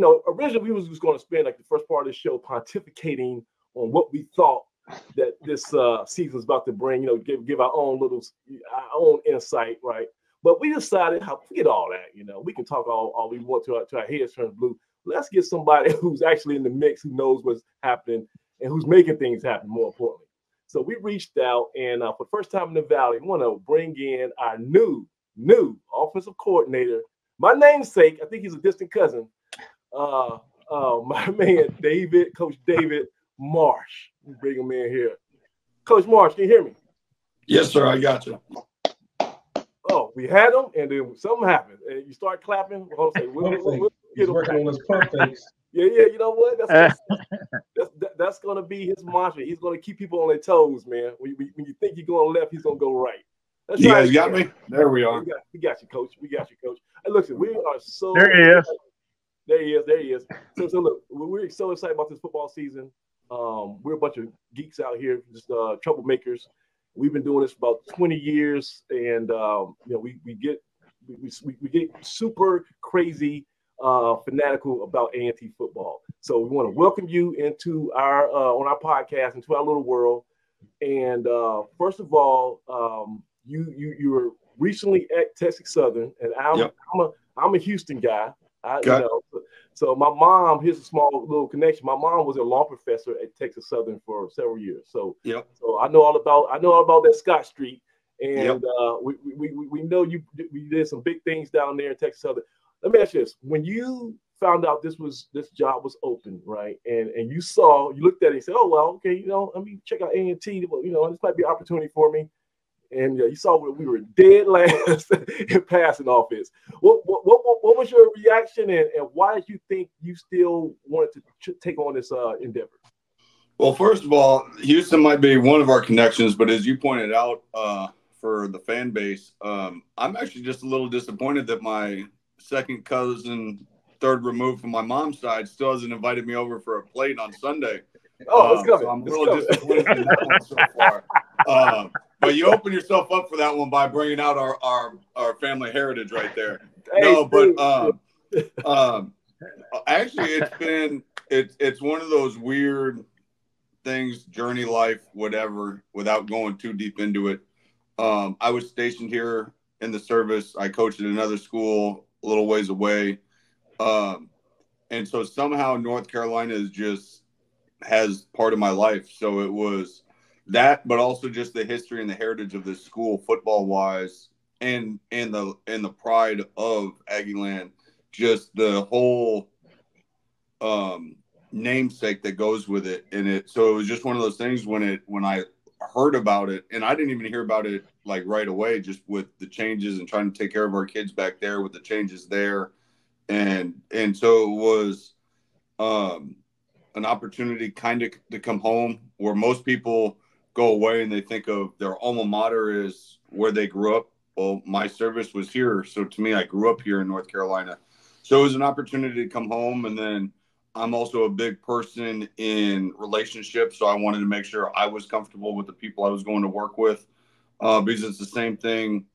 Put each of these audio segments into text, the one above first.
originally we was just going to spend like the first part of the show pontificating on what we thought that this season was about to bring. Give our own insight, right? But we decided, forget all that. We can talk all we want to our heads turn blue. Let's get somebody who's actually in the mix, who knows what's happening and who's making things happen. More importantly, so we reached out, and for the first time in the Valley, we want to bring in our new offensive coordinator. My namesake, I think he's a distant cousin. My man, Coach David Marsh. We bring him in here. Coach Marsh, can you hear me? Yes, sir. I got you. Oh, we had him, and then something happened. And you start clapping. He's working on his pump fakes. Yeah. You know what? That's going to be his mantra. He's going to keep people on their toes, man. When you think you're going left, he's going to go right. That's you guys got me? There we are. We got you, Coach. And listen, we are so. There he is. There he is. So look, we're so excited about this football season. We're a bunch of geeks out here, just troublemakers. We've been doing this for about 20 years, and we get super crazy fanatical about A&T football. So we want to welcome you into our on our podcast, into our little world. And first of all, you were recently at Texas Southern, and I'm a Houston guy. So my mom, here's a small little connection. My mom was a law professor at Texas Southern for several years. So I know all about that Scott Street, and we know we did some big things down there in Texas Southern. Let me ask you this: when you found out this job was open, right, and you looked at it and said, oh well, okay, let me check out A&T. This might be an opportunity for me. And you saw we were dead last in passing offense. What was your reaction, and why did you think you still wanted to take on this endeavor? Well, first of all, Houston might be one of our connections, but as you pointed out, for the fan base, I'm actually just a little disappointed that my second cousin, third removed from my mom's side, still hasn't invited me over for a plate on Sunday. Oh, it's coming. So I'm a little disappointed in that one so far. But you open yourself up for that one by bringing out our family heritage right there. Actually, it's one of those weird things, journey life, whatever, without going too deep into it. I was stationed here in the service. I coached at another school a little ways away. And so somehow North Carolina has part of my life. So it was that, but also just the history and the heritage of this school, football wise, and the pride of Aggieland, just the whole namesake that goes with it. So it was just one of those things when I heard about it, and I didn't even hear about it like right away, just with the changes and trying to take care of our kids back there with the changes there. And so it was an opportunity kind of to come home, where most people go away and they think of their alma mater as where they grew up. Well, my service was here. So to me, I grew up here in North Carolina. So it was an opportunity to come home. And then I'm also a big person in relationships. So I wanted to make sure I was comfortable with the people I was going to work with, because it's the same thing,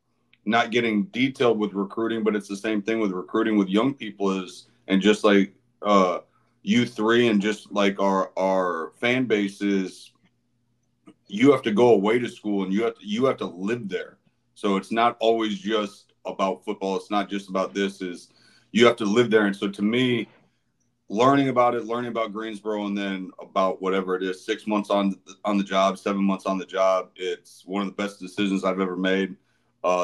not getting detailed with recruiting, but it's the same thing with recruiting with young people and just like U3 and just like our fan base is, you have to go away to school and you have to live there. So it's not always just about football. It's not just about this. You have to live there. And so to me, learning about Greensboro, and then about whatever it is, 6 months on the job, 7 months on the job, it's one of the best decisions I've ever made.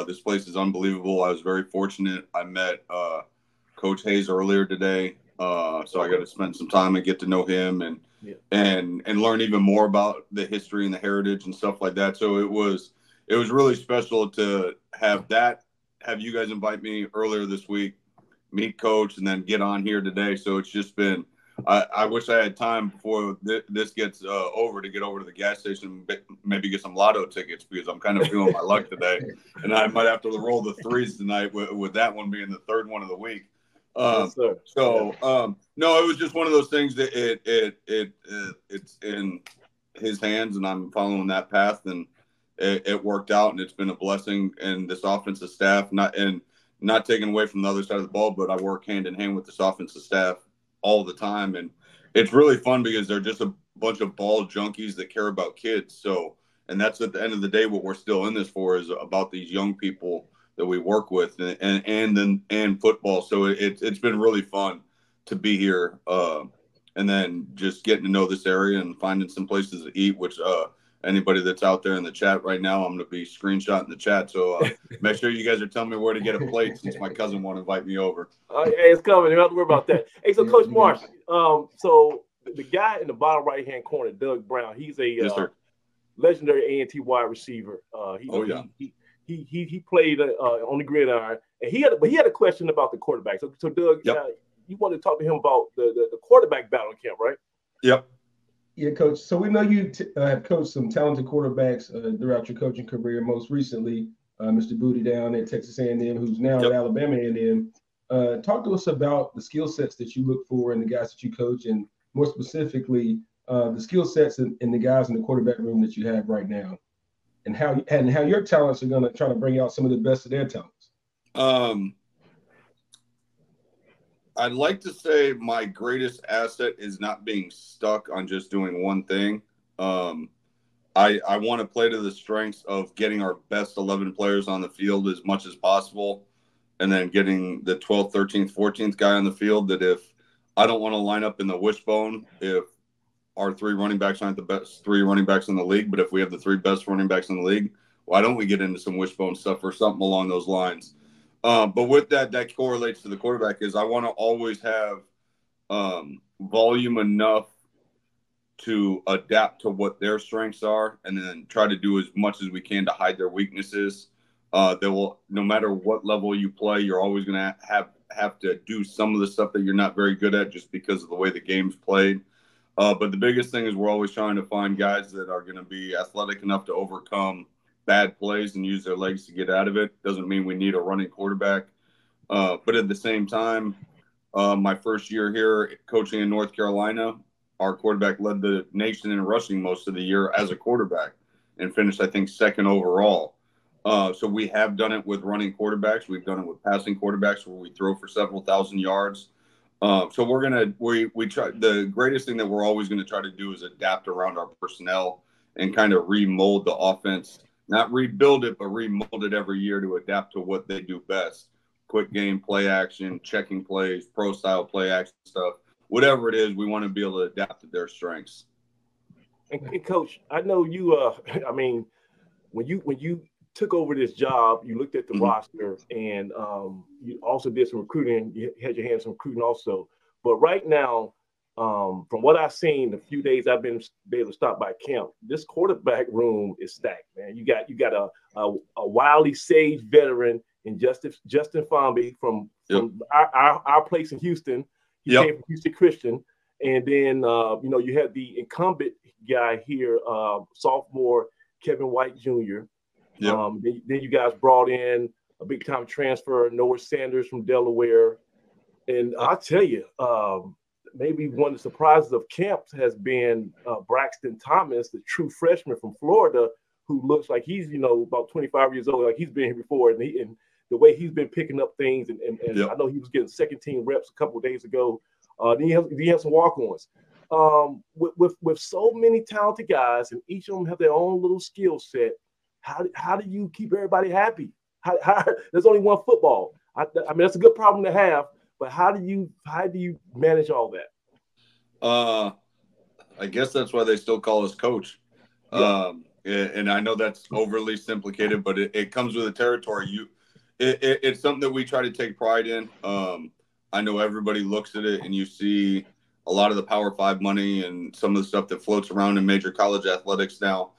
This place is unbelievable. I was very fortunate. I met Coach Hayes earlier today. So I got to spend some time and get to know him and learn even more about the history and the heritage and stuff like that. So it was really special to have you guys invite me earlier this week, meet Coach, and then get on here today. So it's just been, I wish I had time before this gets over to get over to the gas station, maybe get some lotto tickets, because I'm kind of feeling my luck today. And I might have to roll the threes tonight with that one being the third one of the week. Yes, No, it was just one of those things that it's in his hands, and I'm following that path, and it worked out, and it's been a blessing. And this offensive staff, not taking away from the other side of the ball, but I work hand in hand with this offensive staff all the time. And it's really fun because they're just a bunch of ball junkies that care about kids. So, and that's at the end of the day, what we're still in this for is about these young people that we work with and football. So it's been really fun to be here. And then just getting to know this area and finding some places to eat, which anybody that's out there in the chat right now, I'm going to be screenshotting the chat. So make sure you guys are telling me where to get a plate since my cousin won't invite me over. Hey, it's coming. You don't have to worry about that. Hey, so Coach Marsh, so the guy in the bottom right-hand corner, Doug Brown, he's a legendary A&T wide receiver. He played on the gridiron, and he had a question about the quarterback. So Doug, you want to talk to him about the quarterback battle camp, right? Yep. Yeah, Coach. So we know you have coached some talented quarterbacks throughout your coaching career. Most recently, Mr. Booty down at Texas A&M, who's now at Alabama A&M. Talk to us about the skill sets that you look for in the guys that you coach, and more specifically, the skill sets in the guys in the quarterback room that you have right now, and how your talents are going to try to bring out some of the best of their talents. I'd like to say my greatest asset is not being stuck on just doing one thing. I want to play to the strengths of getting our best 11 players on the field as much as possible, and then getting the 12th, 13th, 14th guy on the field. That if I don't want to line up in the wishbone, if our three running backs aren't the best three running backs in the league, but if we have the three best running backs in the league, why don't we get into some wishbone stuff or something along those lines? But with that correlates to the quarterback is I want to always have volume enough to adapt to what their strengths are, and then try to do as much as we can to hide their weaknesses. No matter what level you play, you're always going to have to do some of the stuff that you're not very good at just because of the way the game's played. But the biggest thing is we're always trying to find guys that are going to be athletic enough to overcome bad plays and use their legs to get out of it. Doesn't mean we need a running quarterback. But at the same time, my first year here coaching in North Carolina, our quarterback led the nation in rushing most of the year as a quarterback and finished, I think, second overall. So we have done it with running quarterbacks. We've done it with passing quarterbacks where we throw for several thousand yards. So we try. The greatest thing that we're always going to try to do is adapt around our personnel and kind of remold the offense. Not rebuild it, but remold it every year to adapt to what they do best. Quick game, play action, checking plays, pro style play action stuff. Whatever it is, we want to be able to adapt to their strengths. And Coach, I know you. I mean, when you took over this job, you looked at the roster, and you also did some recruiting. You had your hands on recruiting also. But right now, from what I've seen, the few days I've been able to stop by camp, this quarterback room is stacked, man. You got a wildly sage veteran in Justin Fomby from our place in Houston. He came from Houston Christian, and then you had the incumbent guy here, sophomore Kevin White Jr. Then you guys brought in a big time transfer, Noah Sanders from Delaware, and I'll tell you, maybe one of the surprises of camps has been Braxton Thomas, the true freshman from Florida, who looks like he's about 25 years old, like he's been here before, and the way he's been picking up things, and I know he was getting second team reps a couple of days ago. Then you have some walk-ons. With so many talented guys, and each of them have their own little skill set. How do you keep everybody happy? There's only one football. I mean, that's a good problem to have, but how do you manage all that? I guess that's why they still call us coach. And I know that's overly simplified, but it comes with the territory. It's something that we try to take pride in. I know everybody looks at it and you see a lot of the Power 5 money and some of the stuff that floats around in major college athletics now.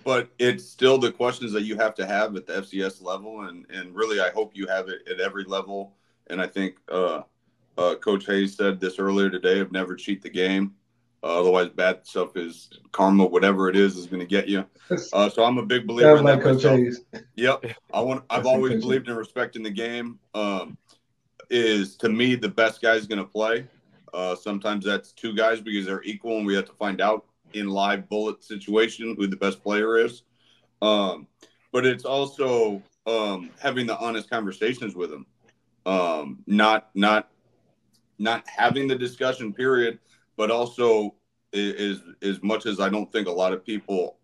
But it's still the questions that you have to have at the FCS level. And really, I hope you have it at every level. And I think Coach Hayes said this earlier today of never cheat the game. Otherwise, bad stuff is karma, whatever it is going to get you. So I'm a big believer in that Coach Hayes. Yep. I've always believed in respecting the game. Is to me the best guy's going to play. Sometimes that's two guys because they're equal, and we have to find out in live bullet situation who the best player is. But it's also having the honest conversations with them. Not not having the discussion period, but also is as much as I don't think a lot of people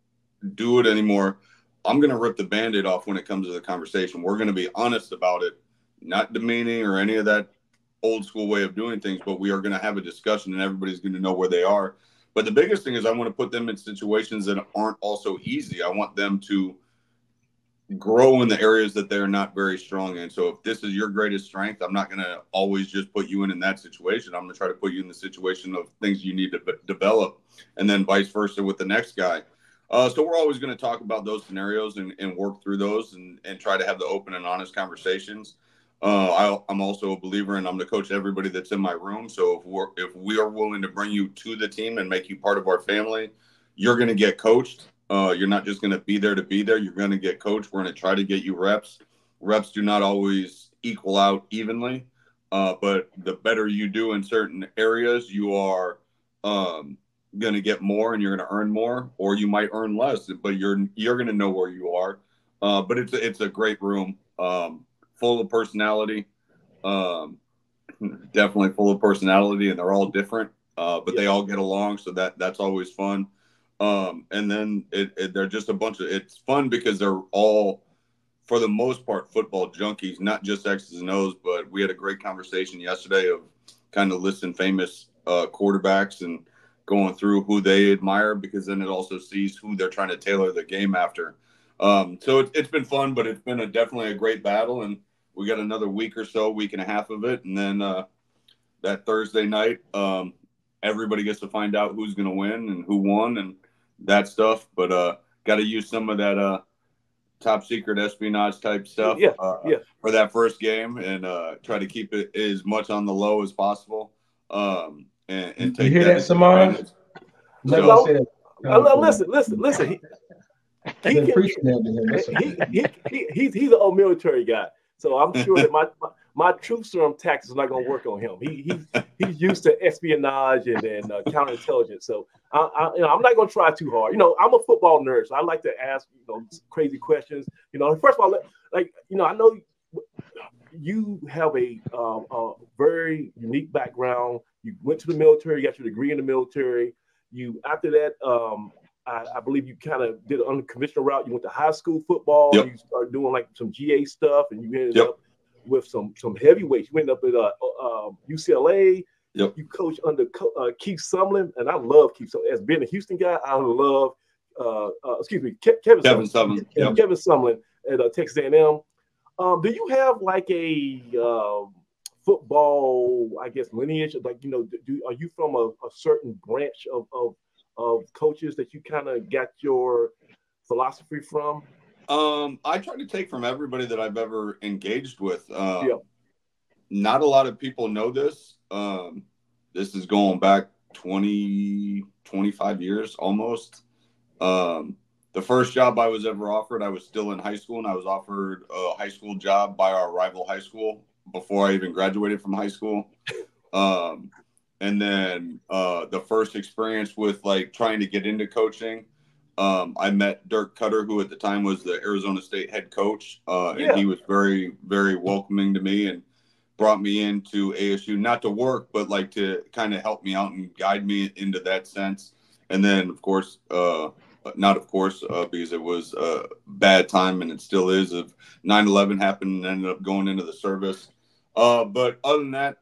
do it anymore, I'm going to rip the Band-Aid off when it comes to the conversation. We're going to be honest about it, not demeaning or any of that old school way of doing things, but we are going to have a discussion and everybody's going to know where they are. But the biggest thing is I want to put them in situations that aren't also easy. I want them to grow in the areas that they're not very strong in. So if this is your greatest strength, I'm not going to always just put you in that situation. I'm going to try to put you in the situation of things you need to develop, and then vice versa with the next guy. So we're always going to talk about those scenarios and work through those and try to have the open and honest conversations. I'm also a believer in I'm going to coach everybody that's in my room. So if we are willing to bring you to the team and make you part of our family, you're going to get coached. You're not just going to be there to be there. You're going to get coached. We're going to try to get you reps. Reps do not always equal out evenly, but the better you do in certain areas, you are going to get more and you're going to earn more, or you might earn less, but you're going to know where you are. But it's a great room, full of personality, definitely full of personality, and they're all different, but they all get along. So that's always fun. And then they're just a bunch of, it's fun because they're all, for the most part, football junkies, not just X's and O's, but we had a great conversation yesterday of kind of listing famous quarterbacks and going through who they admire, because then it also sees who they're trying to tailor the game after. So it's been fun, but it's been definitely a great battle. And we got another week or so, week and a half of it. And then that Thursday night, everybody gets to find out who's going to win and who won and that stuff. But got to use some of that top secret espionage type stuff for that first game, and try to keep it as much on the low as possible. And take you hear that, Samaj? So, listen. He's an old military guy, so I'm sure that my truth serum tax is not going to work on him. He's used to espionage and counterintelligence. So I'm not going to try too hard. I'm a football nerd, so I like to ask crazy questions. First of all, I know you have a very unique background. You went to the military, you got your degree in the military. After that, I believe you kind of did an unconventional route. You went to high school football. Yep. You started doing like some GA stuff, and you ended up with some heavyweights. You ended up at UCLA. Yep. You coached under Keith Sumlin, and I love Keith Sumlin. As being a Houston guy, I love Kevin Sumlin. Yep. Kevin Sumlin at Texas A&M. Do you have like a football, I guess, lineage? Like, are you from a certain branch of coaches that you kind of got your philosophy from? I try to take from everybody that I've ever engaged with. Not a lot of people know this. This is going back 25 years almost. The first job I was ever offered, I was still in high school, and I was offered a high school job by our rival high school before I even graduated from high school. And then the first experience with like trying to get into coaching, I met Dirk Cutter, who at the time was the Arizona State head coach. And he was very, very welcoming to me and brought me into ASU, not to work, but like to kind of help me out and guide me into that sense. And then, of course, because it was a bad time, and it still is, of 9/11 happened and ended up going into the service. But other than that,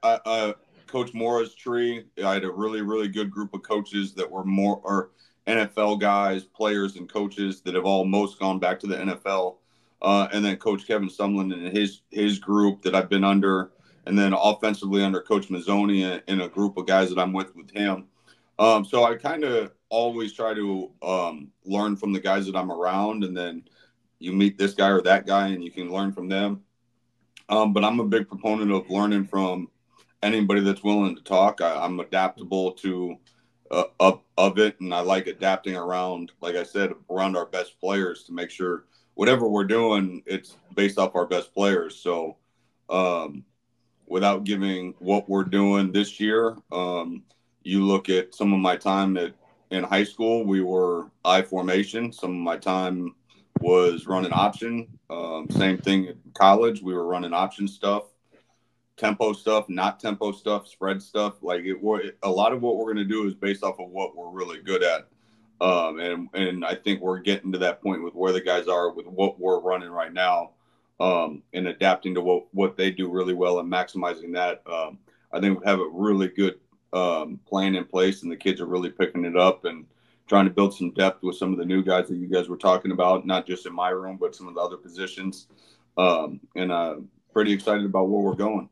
Coach Mora's tree, I had a really, really good group of coaches that were more NFL guys, players, and coaches that have almost gone back to the NFL. And then Coach Kevin Sumlin and his group that I've been under, and then offensively under Coach Mazzoni and a group of guys that I'm with him. So I kind of always try to learn from the guys that I'm around, and then you meet this guy or that guy and you can learn from them. But I'm a big proponent of learning from anybody that's willing to talk. I'm adaptable to of it, and I like adapting around, like I said, around our best players to make sure whatever we're doing, it's based off our best players. So without giving what we're doing this year, you look at some of my time in high school, we were I formation. Some of my time was running option. Same thing in college, we were running option stuff. tempo stuff, not tempo stuff, spread stuff. Like a lot of what we're going to do is based off of what we're really good at. And I think we're getting to that point with where the guys are with what we're running right now, and adapting to what they do really well and maximizing that. I think we have a really good plan in place, and the kids are really picking it up and trying to build some depth with some of the new guys that you guys were talking about, not just in my room, but some of the other positions. And pretty excited about where we're going.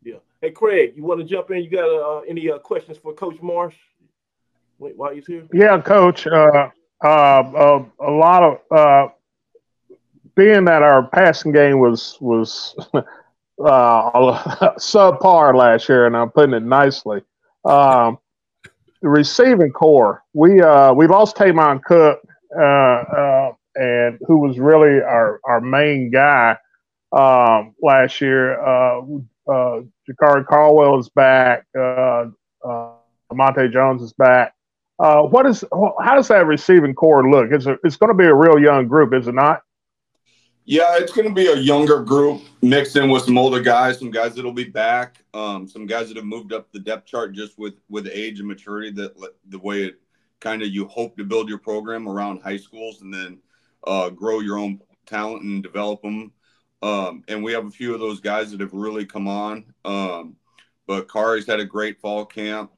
Yeah. Hey, Craig, you want to jump in? You got any questions for Coach Marsh? Wait, while he's here? Yeah, Coach. A lot of being that our passing game was subpar last year, and I'm putting it nicely. The receiving core, we lost Tamon Cook, and who was really our main guy last year. Jakari Caldwell is back. Monte Jones is back. How does that receiving core look? It's going to be a real young group, is it not? Yeah, it's going to be a younger group mixed in with some older guys, some guys that'll be back, some guys that have moved up the depth chart just with age and maturity, that the way it kind of you hope to build your program around high schools and then grow your own talent and develop them. And we have a few of those guys that have really come on. But Kari's had a great fall camp.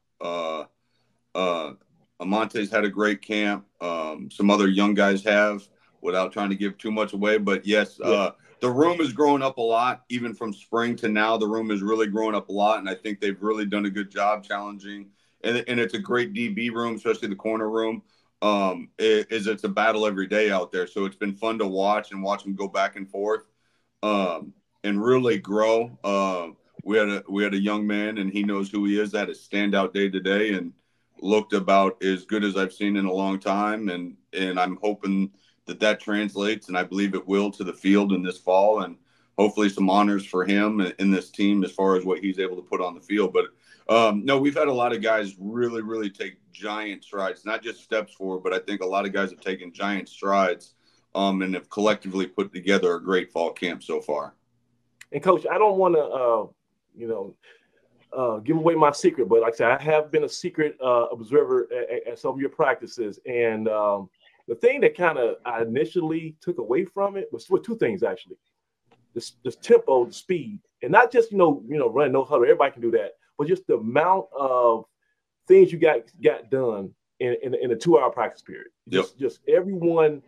Amonte's had a great camp. Some other young guys have, without trying to give too much away. But yes, the room has grown up a lot, even from spring to now. The room is really growing up a lot, and I think they've really done a good job challenging. And it's a great DB room, especially the corner room. It's a battle every day out there. So it's been fun to watch them go back and forth, and really grow. We had a young man, and he knows who he is. That is standout day to day, and looked about as good as I've seen in a long time. And I'm hoping that translates, and I believe it will, to the field in this fall, and hopefully some honors for him in this team as far as what he's able to put on the field. But no, we've had a lot of guys really, really take giant strides, not just steps forward, but I think a lot of guys have taken giant strides and have collectively put together a great fall camp so far. And Coach, I don't want to, give away my secret, but like I said, I have been a secret observer at some of your practices. And the thing that kind of I initially took away from it was two things, actually. This tempo, the speed, and not just, run no huddle. Everybody can do that, but just the amount of things you got done in a 2-hour practice period. Just everyone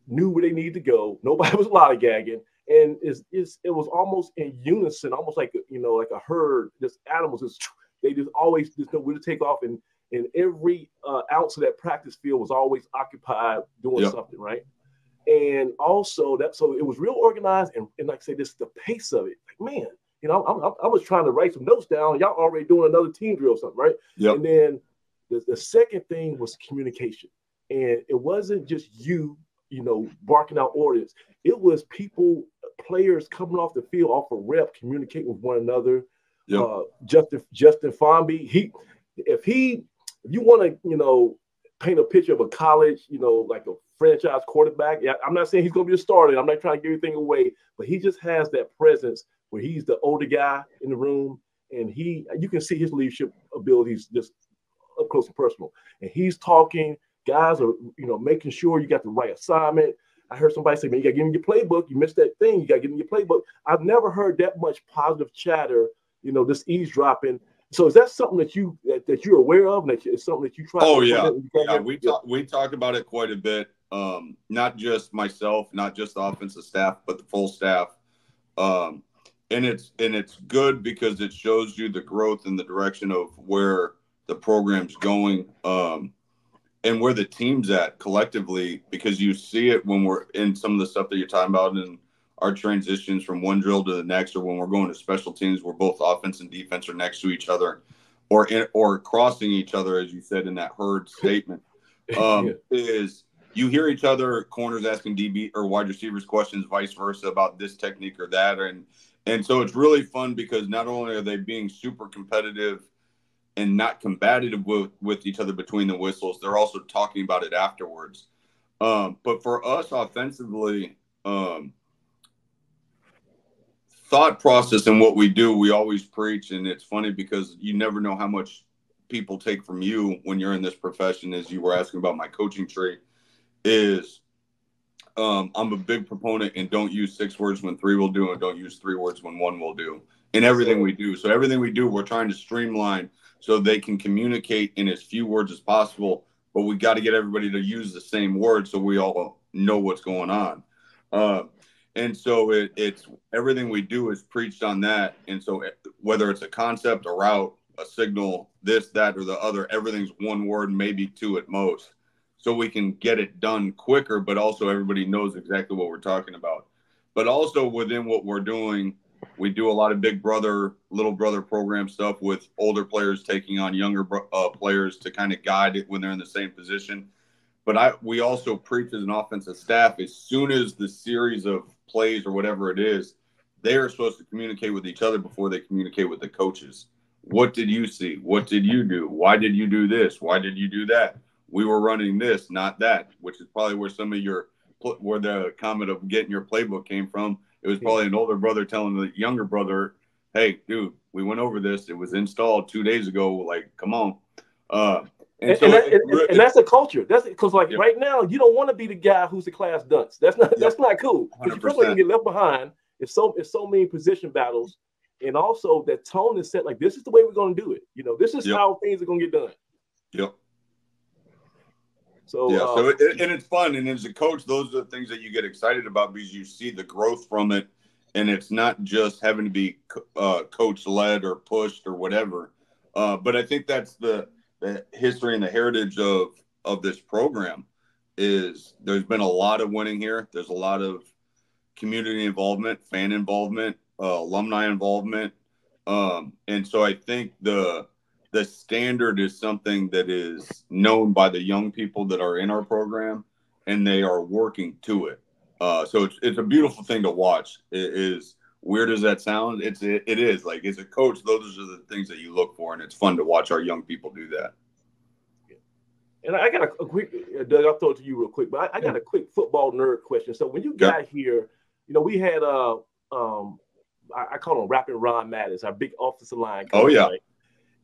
knew where they needed to go. Nobody was lollygagging. And it was almost in unison, almost like a herd. Just animals, they just always just know where to take off, and every ounce of that practice field was always occupied doing something, right? And also so it was real organized, and like I say, this the pace of it. Like, man, I was trying to write some notes down. Y'all already doing another team drill or something, right? Yep. And then the second thing was communication, and it wasn't just you barking out orders. It was players coming off the field, off a rep, communicating with one another. Yep. Justin Formby, if you want to, paint a picture of a college, like a franchise quarterback. Yeah, I'm not saying he's going to be a starter. I'm not trying to give anything away, but he just has that presence where he's the older guy in the room, and you can see his leadership abilities just up close and personal. And he's talking. Guys are, making sure you got the right assignment. I heard somebody say, man, you got to get in your playbook. You missed that thing. You got to get in your playbook. I've never heard that much positive chatter, this eavesdropping. So is that something that you're aware of, and that it's something that you try? Oh, yeah. We talk about it quite a bit. Not just myself, not just the offensive staff, but the full staff. And it's good because it shows you the growth and the direction of where the program's going. And where the team's at collectively, because you see it when we're in some of the stuff that you're talking about and our transitions from one drill to the next, or when we're going to special teams where both offense and defense are next to each other or crossing each other, as you said in that herd statement, is you hear each other, corners asking DB or wide receivers questions, vice versa, about this technique or that. And so it's really fun because not only are they being super competitive and not combative with each other between the whistles, they're also talking about it afterwards. But for us offensively, thought process in what we do, we always preach, and it's funny because you never know how much people take from you when you're in this profession. As you were asking about my coaching tree, is I'm a big proponent and don't use 6 words when 3 will do, and don't use 3 words when 1 will do in everything we do. So everything we do, we're trying to streamline so they can communicate in as few words as possible, but we got to get everybody to use the same word so we all know what's going on. And so it's everything we do is preached on that. And so whether it's a concept, a route, a signal, this, that, or the other, everything's 1 word, maybe 2 at most. So we can get it done quicker, but also everybody knows exactly what we're talking about. But also within what we're doing, we do a lot of big brother, little brother program stuff with older players taking on younger players to kind of guide it when they're in the same position. But we also preach as an offensive staff, as soon as the series of plays or whatever it is, they are supposed to communicate with each other before they communicate with the coaches. What did you see? What did you do? Why did you do this? Why did you do that? We were running this, not that, which is probably where where the comment of getting your playbook came from. It was probably an older brother telling the younger brother, hey, dude, we went over this. It was installed 2 days ago. Like, come on. And that's a culture. That's because, like, right now, you don't want to be the guy who's the class dunce. That's not cool. Because you're probably gonna get left behind. It's so many position battles, and also that tone is set. Like, this is the way we're gonna do it. You know, this is how things are gonna get done. Yep. So and it's fun. And as a coach, those are the things that you get excited about because you see the growth from it, and it's not just having to be coach led or pushed or whatever. But I think that's the history and the heritage of this program is there's been a lot of winning here. There's a lot of community involvement, fan involvement, alumni involvement. And so I think the standard is something that is known by the young people that are in our program, and they are working to it. So it's a beautiful thing to watch. It is weird as that sounds. It is like, as a coach, those are the things that you look for, and it's fun to watch our young people do that. And I got a quick, Doug, I'll throw it to you real quick, but I got a quick football nerd question. So when you got here, you know, we had I call him Rapping Ron Mattis, our big offensive line coach. Oh yeah. Right?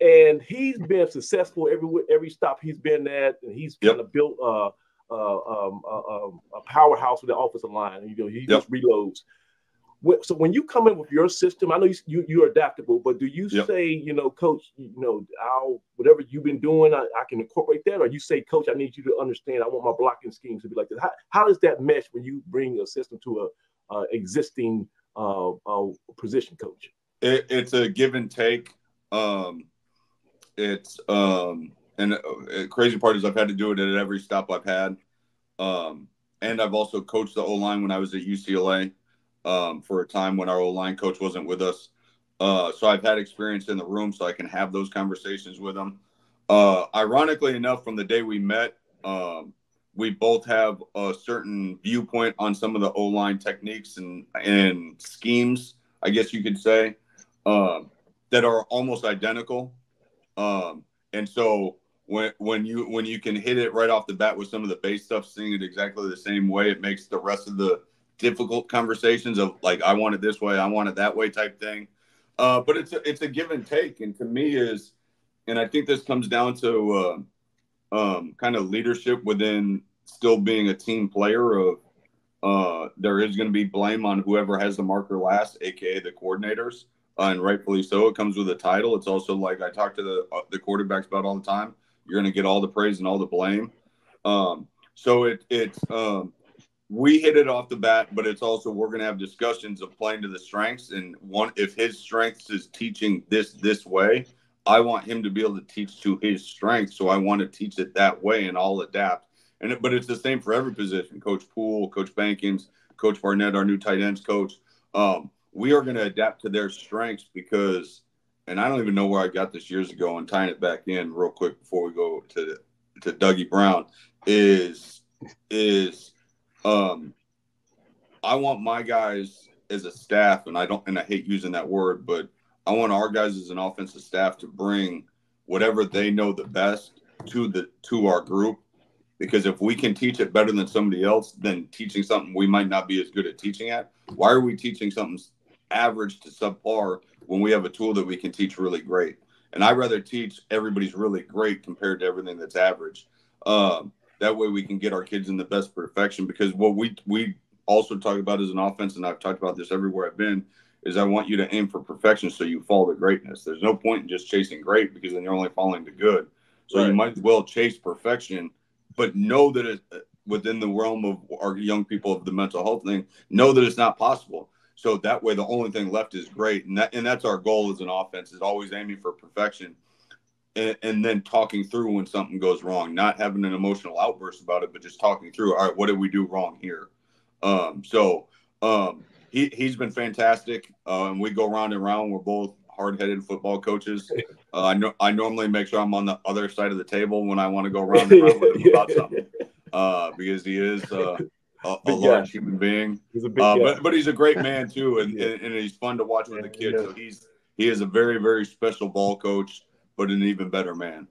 And he's been successful every stop he's been at, and he's kind of built a powerhouse with the offensive line. You know, he just reloads. So when you come in with your system, I know you're adaptable, but do you say, you know, coach, you know, whatever you've been doing, I can incorporate that, or you say, coach, I need you to understand, I want my blocking schemes to be like this. How does that mesh when you bring a system to a existing position coach? It's a give and take. Crazy part is I've had to do it at every stop I've had. And I've also coached the O-line when I was at UCLA. For a time when our O-line coach wasn't with us. So I've had experience in the room, so I can have those conversations with them. Ironically enough, from the day we met, we both have a certain viewpoint on some of the O-line techniques and schemes, I guess you could say, that are almost identical. And so when you can hit it right off the bat with some of the base stuff, seeing it exactly the same way, it makes the rest of the difficult conversations of like, I want it this way, I want it that way type thing. But it's a give and take. And to me and I think this comes down to kind of leadership within still being a team player of there is going to be blame on whoever has the marker last, AKA the coordinators. And rightfully so. It comes with a title. It's also like I talk to the quarterbacks about all the time. You're going to get all the praise and all the blame. So it's we hit it off the bat, but it's also we're going to have discussions of playing to the strengths. And if his strengths is teaching this way, I want him to be able to teach to his strengths. So I want to teach it that way, and I'll adapt. But it's the same for every position. Coach Poole, Coach Bankins, Coach Barnett, our new tight ends coach. We are going to adapt to their strengths because, and I don't even know where I got this years ago, and tying it back in real quick before we go to Dougie Brown is I want my guys as a staff, and I hate using that word, but I want our guys as an offensive staff to bring whatever they know the best to our group. Because if we can teach it better than somebody else, then teaching something we might not be as good at teaching at. Why are we teaching something average to subpar when we have a tool that we can teach really great. And I'd rather teach everybody's really great compared to everything that's average. That way we can get our kids in the best perfection, because what we also talk about as an offense, and I've talked about this everywhere I've been, is I want you to aim for perfection so you fall to greatness. There's no point in just chasing great, because then you're only falling to good. So you might as well chase perfection, but know that it's within the realm of our young people of the mental health thing, know that it's not possible. So that way the only thing left is great. And that's our goal as an offense, is always aiming for perfection. And then talking through when something goes wrong, not having an emotional outburst about it, but just talking through, all right, what did we do wrong here? He's been fantastic. And we go round and round. We're both hard-headed football coaches. I normally make sure I'm on the other side of the table when I want to go round and round with him about something, because he is a large human being. He's a big guy. But he's a great man too, and he's fun to watch with the kids. So he is a very, very special ball coach, but an even better man.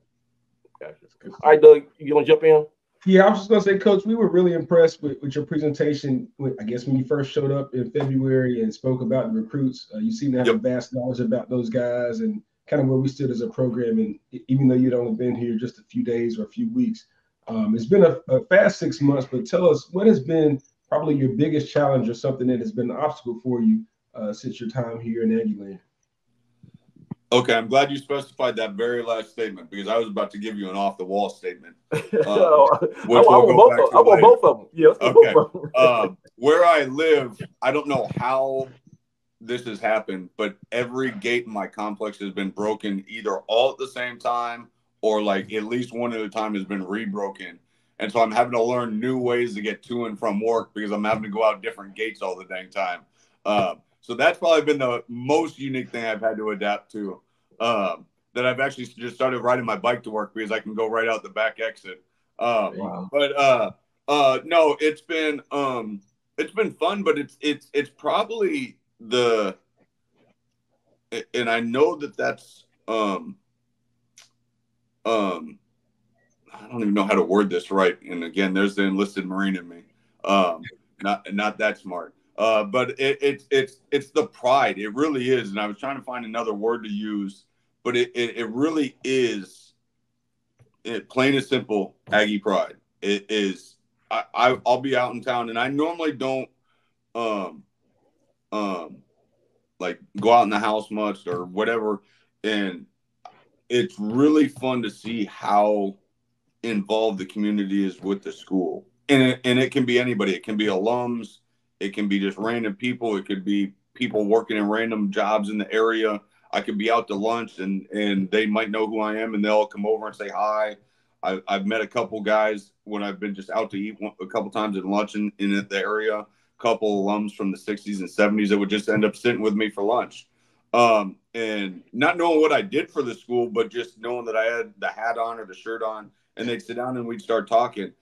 Gotcha. All right, Doug, you want to jump in? Yeah, I was just going to say, Coach, we were really impressed with your presentation. I guess when you first showed up in February and spoke about the recruits, you seem to have a vast knowledge about those guys and kind of where we stood as a program. And even though you'd only been here just a few days or a few weeks, it's been a fast 6 months. But tell us, what has been probably your biggest challenge or something that has been an obstacle for you since your time here in Aggieland? Okay, I'm glad you specified that very last statement, because I was about to give you an off-the-wall statement. I want both of them. Yes. Okay. Where I live, I don't know how this has happened, but every gate in my complex has been broken either all at the same time or like at least one at a time has been rebroken. And so I'm having to learn new ways to get to and from work, because I'm having to go out different gates all the dang time. So that's probably been the most unique thing I've had to adapt to. That I've actually just started riding my bike to work, because I can go right out the back exit. Wow. But no, it's been fun, but it's probably and I know that's I don't even know how to word this right. And again, there's the enlisted Marine in me. Not that smart. But it's the pride. It really is. And I was trying to find another word to use, but it really is, plain and simple, Aggie pride. It is. I'll be out in town, and I normally don't like go out in the house much or whatever. And it's really fun to see how involved the community is with the school. And it can be anybody. It can be alums. It can be just random people. It could be people working in random jobs in the area. I could be out to lunch and they might know who I am and they'll come over and say hi. I've met a couple guys when I've been just out to eat a couple times at lunch in the area. A couple alums from the 60s and 70s that would just end up sitting with me for lunch. And not knowing what I did for the school, but just knowing that I had the hat on or the shirt on, and they'd sit down and we'd start talking.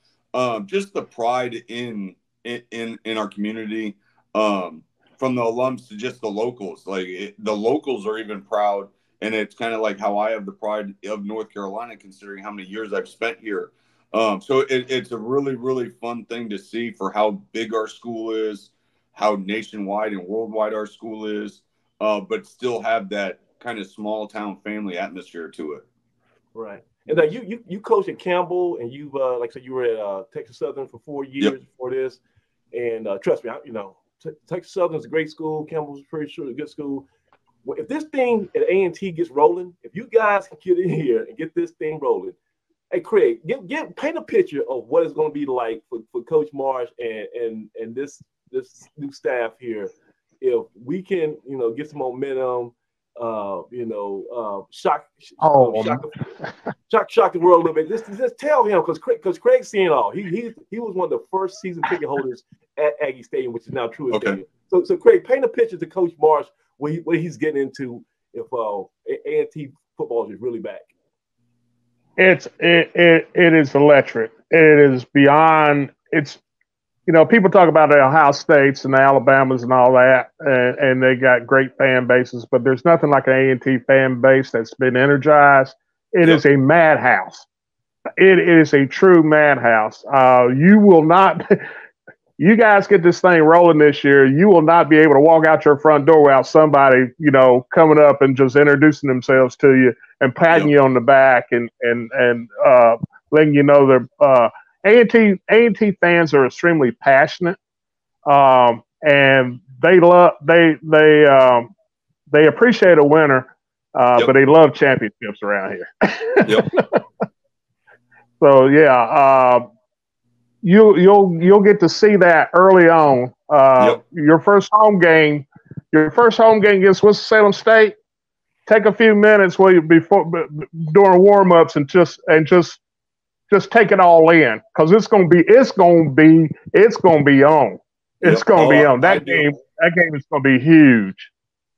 Just the pride in our community, from the alums to just the locals. The locals are even proud, and it's kind of like how I have the pride of North Carolina, considering how many years I've spent here. So it's a really, really fun thing to see for how big our school is, how nationwide and worldwide our school is, but still have that kind of small town family atmosphere to it. Right. And then you coached at Campbell, and you like I said, you were at Texas Southern for 4 years before this. And trust me, Texas Southern is a great school. Campbell's pretty sure a good school. Well, if this thing at A&T gets rolling, if you guys can get in here and get this thing rolling, hey Craig, paint a picture of what it's going to be like for Coach Marsh and this new staff here. If we can, get some momentum. Shock the world a little bit. Just tell him, because Craig's seeing it all. He was one of the first season ticket holders at Aggie Stadium, which is now Truist Stadium. So Craig, paint a picture to Coach Marsh what he's getting into if A&T football is really back. It is electric. It is beyond. It's people talk about the Ohio States and the Alabamas and all that, and they got great fan bases, but there's nothing like an A&T fan base that's been energized. It is a madhouse. It is a true madhouse. You will not you guys get this thing rolling this year, you will not be able to walk out your front door without somebody, coming up and just introducing themselves to you and patting you on the back and letting you know they're A&T fans are extremely passionate, and they appreciate a winner, but they love championships around here. Yep. So yeah, you'll get to see that early on. Your first home game against Winston-Salem State. Take a few minutes during warm-ups and just take it all in, because it's gonna be on. It's gonna be on. That game is gonna be huge.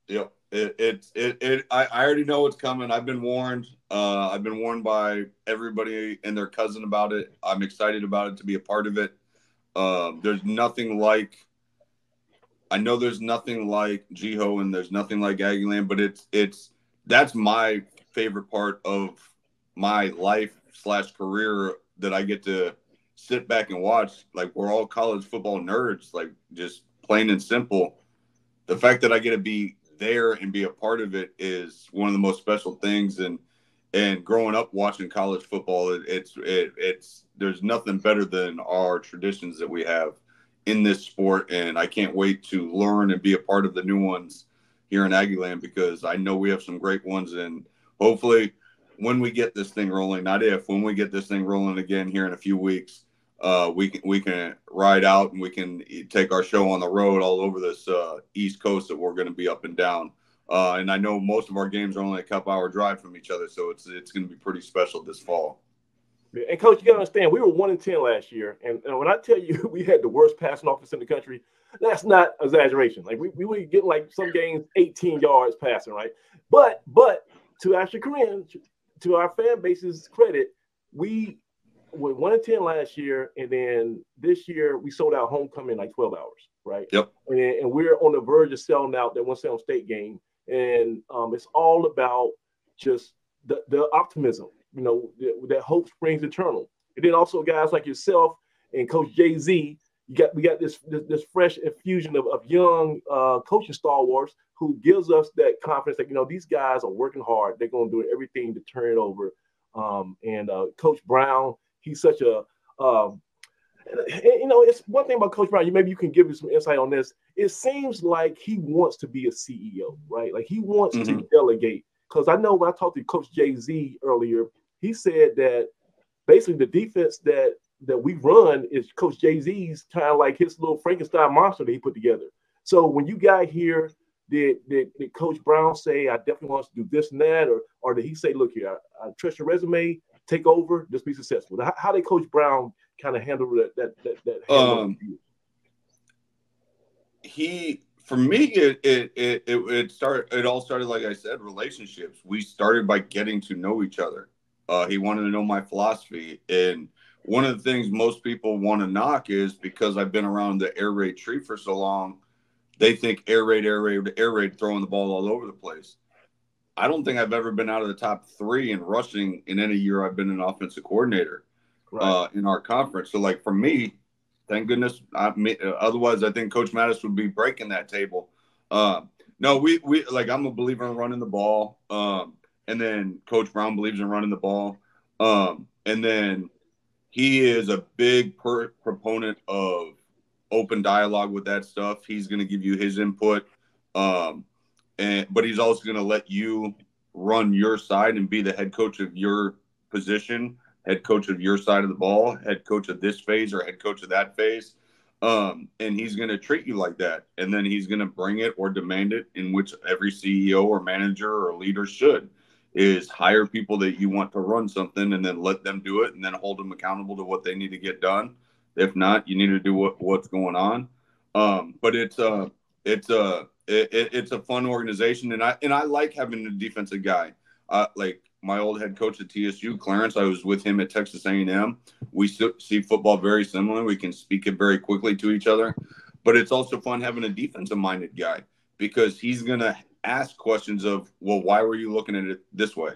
Yep. I already know what's coming. I've been warned. I've been warned by everybody and their cousin about it. I'm excited about it, to be a part of it. There's nothing like GHO, and there's nothing like Aggieland, but that's my favorite part of my life/career, that I get to sit back and watch. Like, we're all college football nerds, like, just plain and simple. The fact that I get to be there and be a part of it is one of the most special things. And growing up watching college football, there's nothing better than our traditions that we have in this sport. And I can't wait to learn and be a part of the new ones here in Aggieland, because I know we have some great ones. And hopefully when we get this thing rolling, when we get this thing rolling again here in a few weeks, we can ride out and we can take our show on the road all over this East Coast that we're going to be up and down. And I know most of our games are only a couple hour drive from each other, so it's going to be pretty special this fall. And Coach, you got to understand, we were 1-10 last year, and when I tell you we had the worst passing offense in the country, that's not exaggeration. Like, we were getting, like, some games 18 yards passing, right? But to Ashley Corinne, to our fan base's credit, we were 1-10 last year, and then this year we sold out homecoming in like 12 hours, right? Yep. And we're on the verge of selling out that Winston-Salem State game, and it's all about just the optimism, that hope springs eternal. And then also guys like yourself and Coach Jay-Z, we got this fresh infusion of young coaching stalwarts who gives us that confidence that, these guys are working hard. They're going to do everything to turn it over. And Coach Brown, he's such a it's one thing about Coach Brown. Maybe you can give us some insight on this. It seems like he wants to be a CEO, right? Like, he wants to delegate. Because I know when I talked to Coach Jay-Z earlier, he said that basically the defense that we run is Coach Jay-Z's kind of like his little Frankenstein monster that he put together. So when you got here, did Coach Brown say, I definitely want to do this and that? Or did he say, look here, I trust your resume, take over, just be successful? How did Coach Brown kind of handle that For me, it all started, like I said, relationships. We started by getting to know each other. He wanted to know my philosophy. And one of the things most people want to knock is, because I've been around the air raid tree for so long, they think air raid, throwing the ball all over the place. I don't think I've ever been out of the top 3 in rushing in any year I've been an offensive coordinator in our conference. So, like, for me, thank goodness. Otherwise, I think Coach Mattis would be breaking that table. No, we like, I'm a believer in running the ball. And then Coach Brown believes in running the ball. And then he is a big proponent of open dialogue with that stuff. He's going to give you his input. But he's also going to let you run your side and be the head coach of your position, head coach of your side of the ball, head coach of this phase or head coach of that phase. And he's going to treat you like that. And then he's going to bring it or demand it, in which every CEO or manager or leader should, is hire people that you want to run something and then let them do it and then hold them accountable to what they need to get done. If not, you need to do what's going on. But it's a fun organization. And I like having a defensive guy. Like my old head coach at TSU, Clarence, I was with him at Texas A&M. We see football very similar. We can speak it very quickly to each other. But it's also fun having a defensive-minded guy, because he's going to ask questions of, well, why were you looking at it this way?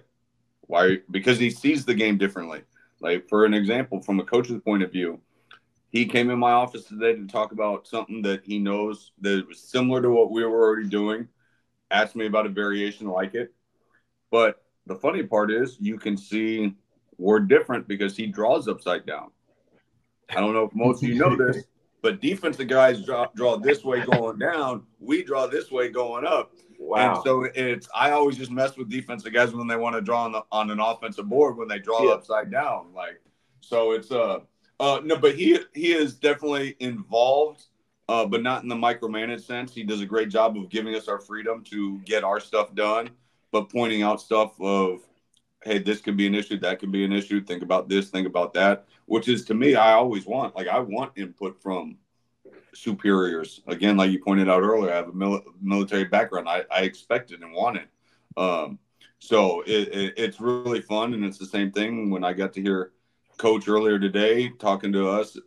Why? Because he sees the game differently. Like, for an example, from a coach's point of view, He came in my office today to talk about something that he knows that was similar to what we were already doing. Asked me about a variation like it. But the funny part is you can see we're different because he draws upside down. I don't know if most of you know this, but defensive guys draw this way going down. We draw this way going up. Wow. And so I always just mess with defensive guys when they want to draw on an offensive board when they draw upside down. Like, so it's no, but he is definitely involved, but not in the micromanage sense. He does a great job of giving us our freedom to get our stuff done, but pointing out stuff of, hey, this could be an issue, that could be an issue. Think about this, think about that, which is, to me, I always want. Like, I want input from superiors. Again, like you pointed out earlier, I have a military background. I expect it and want it. So it's really fun, and it's the same thing when I got to hear Coach earlier today talking to us,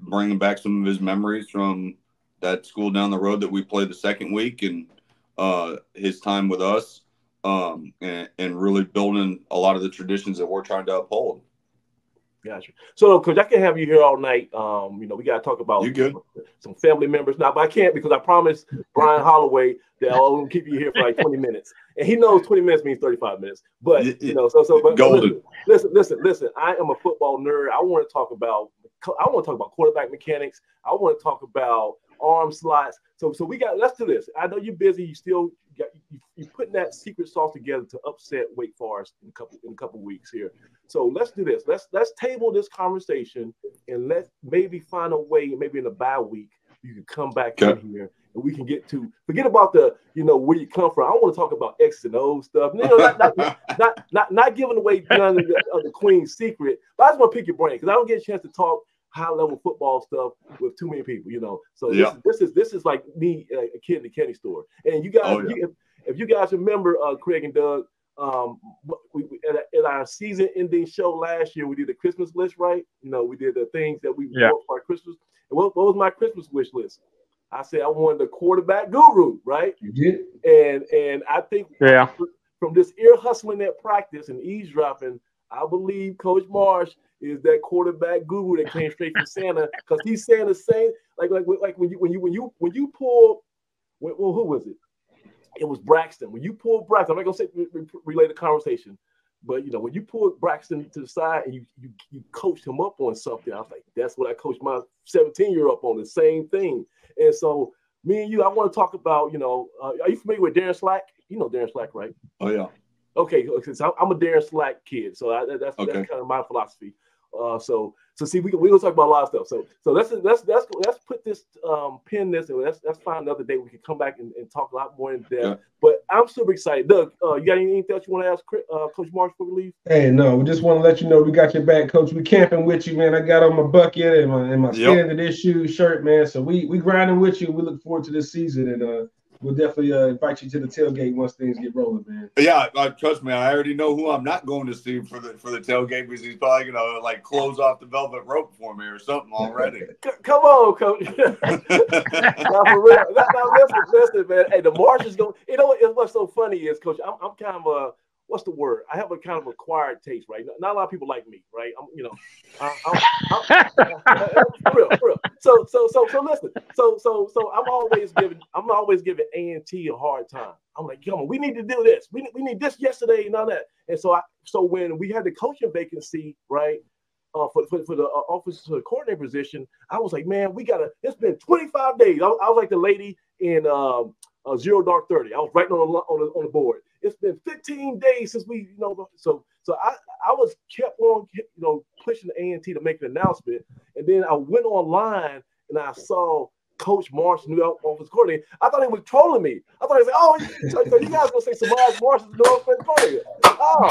bringing back some of his memories from that school down the road that we played the second week, and his time with us. And really building a lot of the traditions that we're trying to uphold. Gotcha. So, Coach, I can have you here all night. We got to talk about some family members now, but I can't because I promised Brian Holloway that I'll keep you here for like 20 minutes. And he knows 20 minutes means 35 minutes. But, but golden. Listen, I am a football nerd. I want to talk about quarterback mechanics. I want to talk about arm slots. So let's do this. I know you're busy. You're putting that secret sauce together to upset Wake Forest in a couple weeks here. So let's do this. Let's table this conversation and let's maybe find a way, maybe in a bye week, you can come back in here and we can forget about the, where you come from. I want to talk about X and O stuff. Not giving away none of the Queen's secret, but I just want to pick your brain because I don't get a chance to talk high-level football stuff with too many people, So this is like me, a kid in the candy store. And you guys, if you guys remember, Craig and Doug, at our season-ending show last year, we did a Christmas list, right? We did the things that we bought for our Christmas. And what was my Christmas wish list? I said I wanted the quarterback guru, right? You did. And I think from this ear hustling at practice and eavesdropping, I believe Coach Marsh is that quarterback guru that came straight from Santa, because he's saying the same. Like when you pull, who was it? It was Braxton. When you pull Braxton, I'm not gonna say relay the conversation, but when you pulled Braxton to the side and you coached him up on something, I was like, that's what I coached my 17-year-old up on, the same thing. And so me and you, I want to talk about, are you familiar with Darren Slack? You know Darren Slack, right? Oh yeah. Okay, so I'm a Darren Slack kid, so that's kind of my philosophy. So see, we gonna talk about a lot of stuff. So let's put this pin this, and let's find another day we can come back and talk a lot more in depth. Yeah. But I'm super excited. Doug, you got anything else you want to ask Coach Marsh before we leave? Hey, no, we just want to let you know we got your back, Coach. We camping with you, man. I got on my bucket and my standard issue shirt, man. So we grinding with you. We look forward to this season, and we'll definitely invite you to the tailgate once things get rolling, man. Yeah, trust me, I already know who I'm not going to see for the tailgate because he's probably gonna close off the velvet rope for me or something already. Come on, Coach. Now, for real. Now, listen, man. Hey, the Marsh is going. What's so funny is, Coach, I'm kind of a. What's the word? I have a kind of acquired taste, right? Not a lot of people like me, right? For real. So listen. So I'm always giving A&T a hard time. I'm like, come on, we need to do this. We need this yesterday and all that. And so when we had the coaching vacancy, right, for the offensive coordinator position, I was like, man, it's been 25 days. I was like the lady in Zero Dark 30. I was writing on the board. It's been 15 days since we, so I was kept on, pushing the A&T to make an announcement. And then I went online and I saw Coach Marsh, new offensive coordinator. I thought he was trolling me. I thought he said, "Oh, so you guys gonna say Samaj Marsh is the new offensive coordinator?" Oh,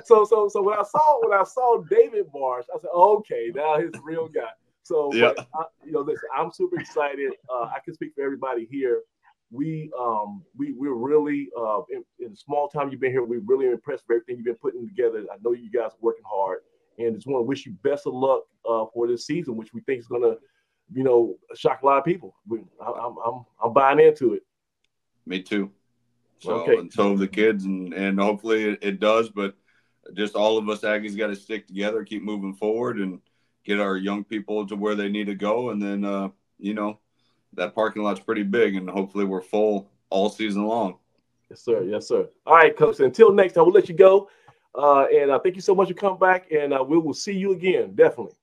so when I saw David Marsh, I said, "Okay, now he's the real guy." So, listen, I'm super excited. I can speak for everybody here. We're really in the small time you've been here, we're really impressed with everything you've been putting together. I know you guys are working hard, and just want to wish you best of luck for this season, which we think is gonna, shock a lot of people. I'm buying into it. Me too. So, and so the kids, and hopefully it does. But just all of us Aggies got to stick together, keep moving forward, and get our young people to where they need to go. And then, you know, that parking lot's pretty big, and hopefully we're full all season long. Yes, sir. Yes, sir. All right, Coach. Until next time, we'll let you go. And thank you so much for coming back, and we will see you again. Definitely.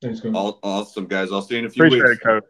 Thanks, Coach. Awesome, guys. I'll see you in a few Appreciate weeks. it, Coach.